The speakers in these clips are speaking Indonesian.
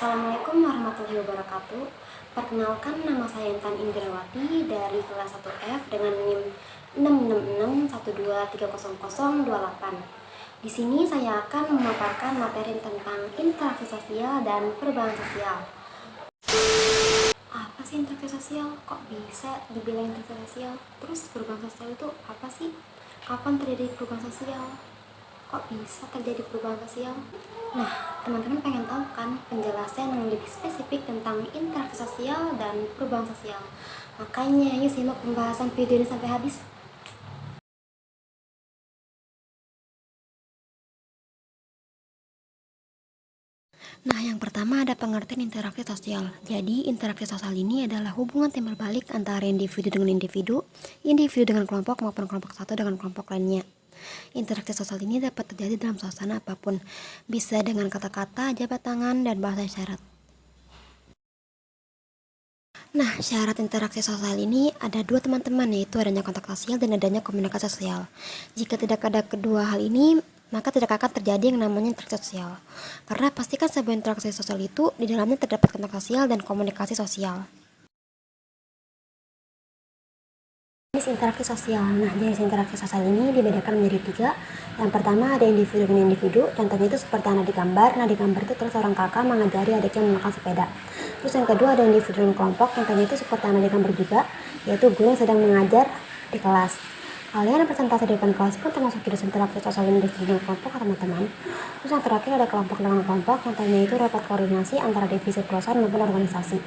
Assalamualaikum warahmatullahi wabarakatuh. Perkenalkan, nama saya Intan Indrawati dari kelas 1F dengan NIM 66612300028. Di sini saya akan memaparkan materi tentang interaksi sosial dan perubahan sosial. Apa sih interaksi sosial? Kok bisa dibilang interaksi sosial? Terus perubahan sosial itu apa sih? Kapan terjadi perubahan sosial? Kok bisa terjadi perubahan sosial? Nah, teman-teman pengen tahu kan penjelasan yang lebih spesifik tentang interaksi sosial dan perubahan sosial? Makanya yuk simak pembahasan video ini sampai habis. Nah, yang pertama ada pengertian interaksi sosial. Jadi, interaksi sosial ini adalah hubungan timbal balik antara individu dengan individu, individu dengan kelompok maupun kelompok satu dengan kelompok lainnya. Interaksi sosial ini dapat terjadi dalam suasana apapun, bisa dengan kata-kata, jabat tangan, dan bahasa isyarat. Nah, syarat interaksi sosial ini ada dua teman-teman, yaitu adanya kontak sosial dan adanya komunikasi sosial. Jika tidak ada kedua hal ini, maka tidak akan terjadi yang namanya interaksi sosial. Karena pastikan sebuah interaksi sosial itu di dalamnya terdapat kontak sosial dan komunikasi sosial. Jenis interaksi sosial. Nah, jenis interaksi sosial ini dibedakan menjadi tiga. Yang pertama ada individu dengan individu. Contohnya itu seperti ada di gambar. Nah, di gambar itu terus seorang kakak mengajari adiknya menggunakan sepeda. Terus yang kedua ada individu dan kelompok. Contohnya itu seperti ada di gambar juga, yaitu guru yang sedang mengajar di kelas. Kalian presentasi di depan kelas pun termasuk jenis interaksi sosial individu dan kelompok, teman-teman. Terus yang terakhir ada kelompok dengan kelompok. Contohnya itu rapat koordinasi antara divisi perusahaan maupun organisasi.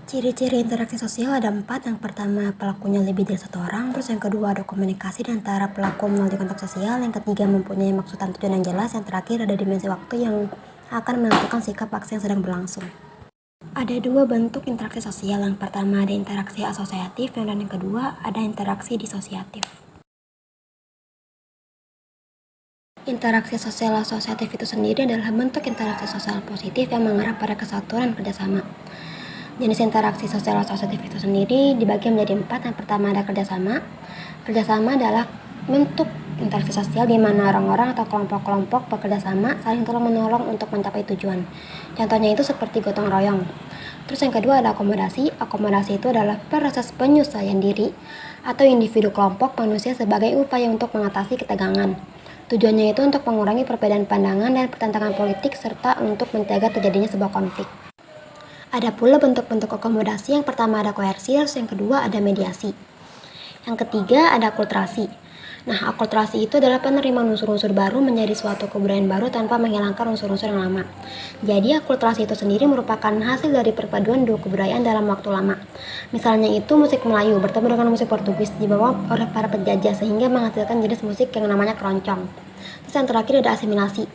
Ciri-ciri interaksi sosial ada 4. Yang pertama, pelakunya lebih dari satu orang. Terus yang kedua, ada komunikasi di antara pelaku melalui kontak sosial. Yang ketiga, mempunyai maksud dan tujuan yang jelas. Yang terakhir, ada dimensi waktu yang akan menentukan sikap aksi yang sedang berlangsung. Ada dua bentuk interaksi sosial. Yang pertama, ada interaksi asosiatif, dan yang kedua, ada interaksi disosiatif. Interaksi sosial asosiatif itu sendiri adalah bentuk interaksi sosial positif yang mengarah pada kesatuan dan kerjasama. Jenis interaksi sosial asosiatif itu sendiri dibagi menjadi 4. Yang pertama ada kerjasama. Kerjasama adalah bentuk interaksi sosial di mana orang-orang atau kelompok-kelompok bekerjasama saling tolong-menolong untuk mencapai tujuan. Contohnya itu seperti gotong royong. Terus yang kedua ada akomodasi. Akomodasi itu adalah proses penyesuaian diri atau individu kelompok manusia sebagai upaya untuk mengatasi ketegangan. Tujuannya itu untuk mengurangi perbedaan pandangan dan pertentangan politik serta untuk mencegah terjadinya sebuah konflik. Ada pula bentuk-bentuk akomodasi. Yang pertama ada koersi, yang kedua ada mediasi. Yang ketiga ada akulturasi. Nah, akulturasi itu adalah penerimaan unsur-unsur baru menjadi suatu kebudayaan baru tanpa menghilangkan unsur-unsur yang lama. Jadi, akulturasi itu sendiri merupakan hasil dari perpaduan dua kebudayaan dalam waktu lama. Misalnya itu musik Melayu bertemu dengan musik Portugis dibawa oleh para penjajah sehingga menghasilkan jenis musik yang namanya keroncong. Terus yang terakhir ada asimilasi.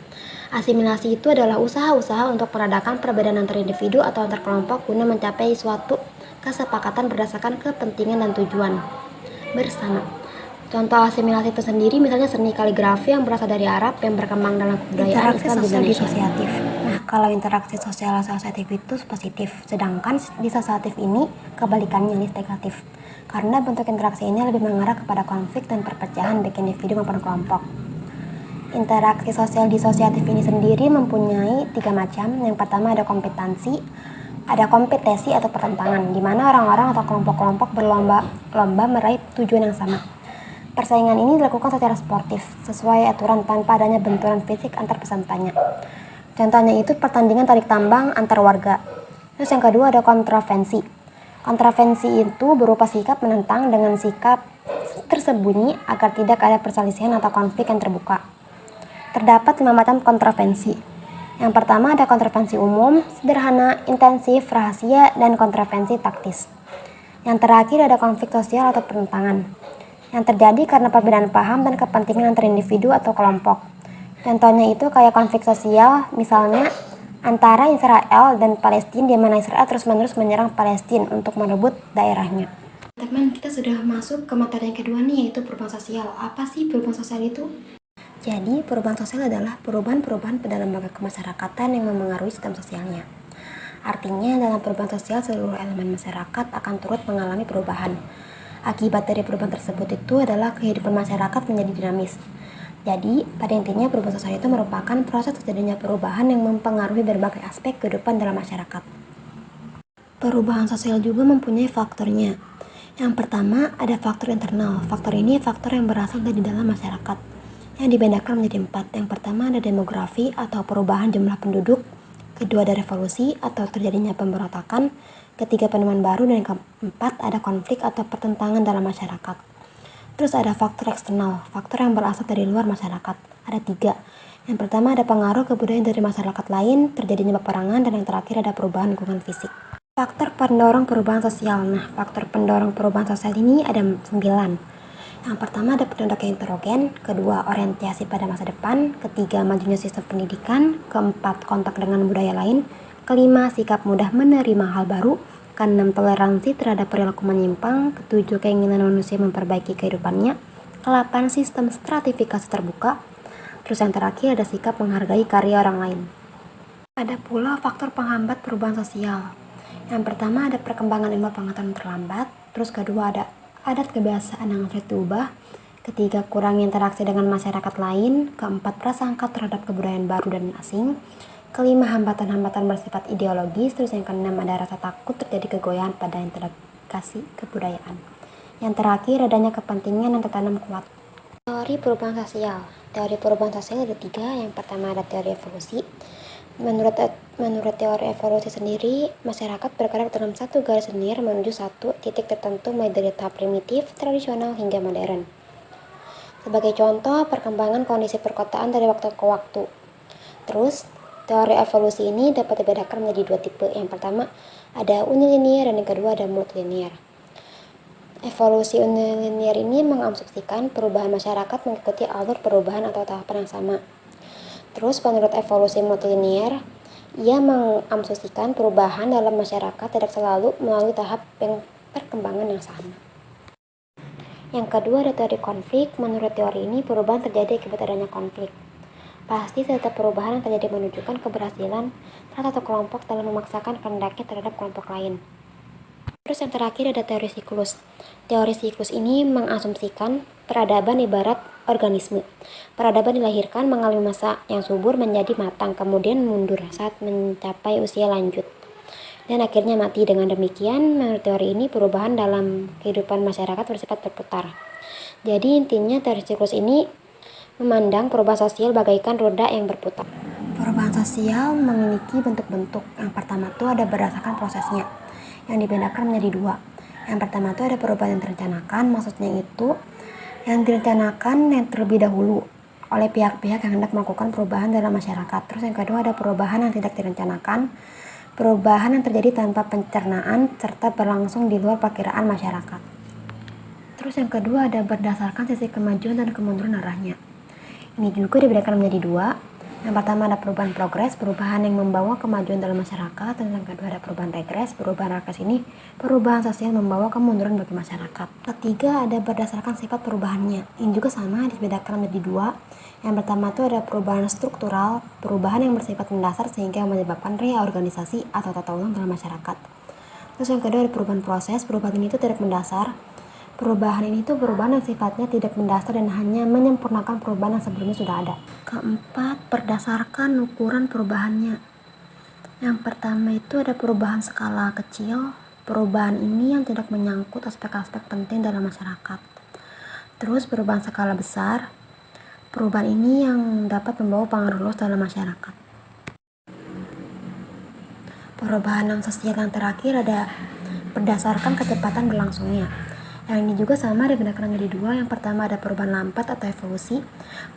Asimilasi itu adalah usaha-usaha untuk meredakan perbedaan antar individu atau antar kelompok guna mencapai suatu kesepakatan berdasarkan kepentingan dan tujuan bersama. Contoh asimilasi itu sendiri misalnya seni kaligrafi yang berasal dari Arab yang berkembang dalam kebudayaan Islam di Indonesia. Nah, kalau interaksi sosial asosiatif itu positif, sedangkan disosiatif ini kebalikannya negatif. Karena bentuk interaksi ini lebih mengarah kepada konflik dan perpecahan baik individu maupun kelompok. Interaksi sosial disosiatif ini sendiri mempunyai 3 macam. Yang pertama ada kompetisi atau pertentangan, di mana orang-orang atau kelompok-kelompok berlomba meraih tujuan yang sama. Persaingan ini dilakukan secara sportif, sesuai aturan tanpa adanya benturan fisik antar pesertanya. Contohnya itu pertandingan tarik tambang antar warga. Terus yang kedua ada kontravensi. Kontravensi itu berupa sikap menentang dengan sikap tersembunyi agar tidak ada perselisihan atau konflik yang terbuka. Terdapat 5 macam kontravensi. Yang pertama ada kontravensi umum, sederhana, intensif, rahasia, dan kontravensi taktis. Yang terakhir ada konflik sosial atau pertentangan, yang terjadi karena perbedaan paham dan kepentingan antar individu atau kelompok. Contohnya itu kayak konflik sosial, misalnya antara Israel dan Palestina, di mana Israel terus-menerus menyerang Palestina untuk merebut daerahnya. Teman, kita sudah masuk ke materi yang kedua nih, yaitu perubahan sosial. Apa sih perubahan sosial itu? Jadi, perubahan sosial adalah perubahan-perubahan pada lembaga kemasyarakatan yang memengaruhi sistem sosialnya. Artinya, dalam perubahan sosial, seluruh elemen masyarakat akan turut mengalami perubahan. Akibat dari perubahan tersebut itu adalah kehidupan masyarakat menjadi dinamis. Jadi, pada intinya perubahan sosial itu merupakan proses terjadinya perubahan yang mempengaruhi berbagai aspek kehidupan dalam masyarakat. Perubahan sosial juga mempunyai faktornya. Yang pertama, ada faktor internal. Faktor ini faktor yang berasal dari dalam masyarakat, yang dibedakan menjadi 4. Yang pertama ada demografi atau perubahan jumlah penduduk. Kedua ada revolusi atau terjadinya pemberontakan. Ketiga penemuan baru. Dan yang keempat ada konflik atau pertentangan dalam masyarakat. Terus ada faktor eksternal, faktor yang berasal dari luar masyarakat. Ada 3. Yang pertama ada pengaruh kebudayaan dari masyarakat lain, terjadinya peperangan, dan yang terakhir ada perubahan lingkungan fisik. Faktor pendorong perubahan sosial. Nah, faktor pendorong perubahan sosial ini ada 9. Yang pertama ada penduduk yang heterogen, kedua orientasi pada masa depan, ketiga majunya sistem pendidikan, keempat kontak dengan budaya lain, kelima sikap mudah menerima hal baru, keenam toleransi terhadap perilaku menyimpang, ketujuh keinginan manusia memperbaiki kehidupannya, ke-8 sistem stratifikasi terbuka, terus yang terakhir ada sikap menghargai karya orang lain. Ada pula faktor penghambat perubahan sosial. Yang pertama ada perkembangan ilmu pengetahuan terlambat, terus kedua ada adat kebiasaan yang sulit diubah, ketiga kurangnya interaksi dengan masyarakat lain, keempat prasangka terhadap kebudayaan baru dan asing, kelima hambatan-hambatan bersifat ideologis, terus yang keenam ada rasa takut terjadi kegoyaan pada integrasi kebudayaan. Yang terakhir adanya kepentingan yang tertanam kuat. Teori perubahan sosial. Teori perubahan sosial ada 3. Yang pertama ada teori evolusi. Menurut teori evolusi sendiri, masyarakat bergerak dalam satu garis linear menuju satu titik tertentu mulai dari tahap primitif, tradisional hingga modern. Sebagai contoh, perkembangan kondisi perkotaan dari waktu ke waktu. Terus, teori evolusi ini dapat dibedakan menjadi 2 tipe. Yang pertama ada unilinear dan yang kedua ada multilinear. Evolusi unilinear ini mengasumsikan perubahan masyarakat mengikuti alur perubahan atau tahapan yang sama. Terus menurut evolusi multilinear, ia mengasumsikan perubahan dalam masyarakat tidak selalu melalui tahap perkembangan yang sama. Yang kedua ada teori konflik. Menurut teori ini perubahan terjadi akibat adanya konflik. Pasti setiap perubahan yang terjadi menunjukkan keberhasilan salah satu kelompok dalam memaksakan kehendaknya terhadap kelompok lain. Terus yang terakhir ada teori siklus. Teori siklus ini mengasumsikan peradaban ibarat organisme. Peradaban dilahirkan mengalami masa yang subur menjadi matang, kemudian mundur saat mencapai usia lanjut, dan akhirnya mati. Dengan demikian, menurut teori ini perubahan dalam kehidupan masyarakat bersifat berputar. Jadi intinya teori siklus ini memandang perubahan sosial bagaikan roda yang berputar. Perubahan sosial memiliki bentuk-bentuk. Yang pertama itu ada berdasarkan prosesnya, yang dibedakan menjadi 2. Yang pertama itu ada perubahan yang direncanakan, maksudnya itu yang direncanakan yang terlebih dahulu oleh pihak-pihak yang hendak melakukan perubahan dalam masyarakat. Terus yang kedua ada perubahan yang tidak direncanakan, perubahan yang terjadi tanpa pencernaan serta berlangsung di luar perkiraan masyarakat. Terus yang kedua ada berdasarkan sisi kemajuan dan kemunduran arahnya. Ini juga dibedakan menjadi 2. Yang pertama ada perubahan progres, perubahan yang membawa kemajuan dalam masyarakat, dan yang kedua ada perubahan regres. Perubahan regres ini perubahan sosial membawa kemunduran bagi masyarakat. Ketiga ada berdasarkan sifat perubahannya. Ini juga sama dibedakan menjadi 2. Yang pertama itu ada perubahan struktural, perubahan yang bersifat mendasar sehingga menyebabkan reorganisasi atau tata ulang dalam masyarakat. Terus yang kedua ada perubahan proses, perubahan ini itu tidak mendasar. Perubahan ini tuh perubahan yang sifatnya tidak mendasar dan hanya menyempurnakan perubahan yang sebelumnya sudah ada. Keempat, berdasarkan ukuran perubahannya. Yang pertama itu ada perubahan skala kecil. Perubahan ini yang tidak menyangkut aspek-aspek penting dalam masyarakat. Terus perubahan skala besar. Perubahan ini yang dapat membawa pengaruh luas dalam masyarakat. Perubahan yang sosial yang terakhir ada berdasarkan kecepatan berlangsungnya. Yang ini juga sama dibedakan menjadi 2. Yang pertama ada perubahan lambat atau evolusi.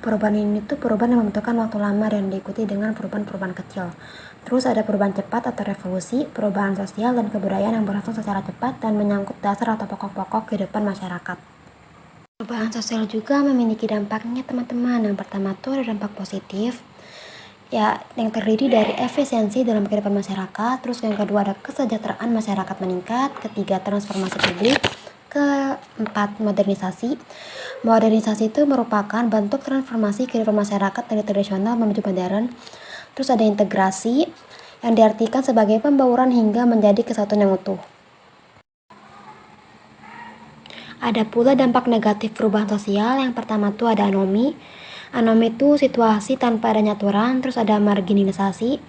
Perubahan ini tuh perubahan yang membutuhkan waktu lama dan diikuti dengan perubahan-perubahan kecil. Terus ada perubahan cepat atau revolusi, perubahan sosial dan kebudayaan yang berlangsung secara cepat dan menyangkut dasar atau pokok-pokok kehidupan masyarakat. Perubahan sosial juga memiliki dampaknya teman-teman. Yang pertama tuh ada dampak positif, ya yang terdiri dari efisiensi dalam kehidupan masyarakat. Terus yang kedua ada kesejahteraan masyarakat meningkat. Ketiga transformasi publik. Keempat modernisasi. Modernisasi itu merupakan bentuk transformasi kehidupan masyarakat dari tradisional menuju modern. Terus ada integrasi yang diartikan sebagai pembauran hingga menjadi kesatuan yang utuh. Ada pula dampak negatif perubahan sosial. Yang pertama itu ada anomi. Anomi itu situasi tanpa adanya aturan, terus ada marginalisasi.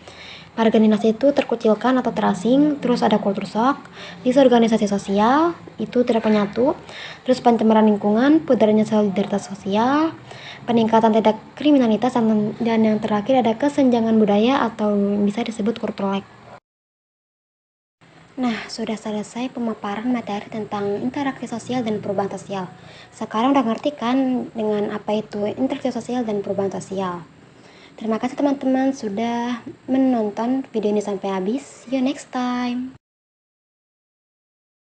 Marginalisasi itu terkucilkan atau terasing, terus ada culture shock, disorganisasi sosial, itu tidak menyatu, terus pencemaran lingkungan, pudarnya solidaritas sosial, peningkatan tindak kriminalitas, dan yang terakhir ada kesenjangan budaya atau bisa disebut cultural lag. Nah, sudah selesai pemaparan materi tentang interaksi sosial dan perubahan sosial. Sekarang udah ngerti kan dengan apa itu interaksi sosial dan perubahan sosial? Terima kasih teman-teman sudah menonton video ini sampai habis. See you next time.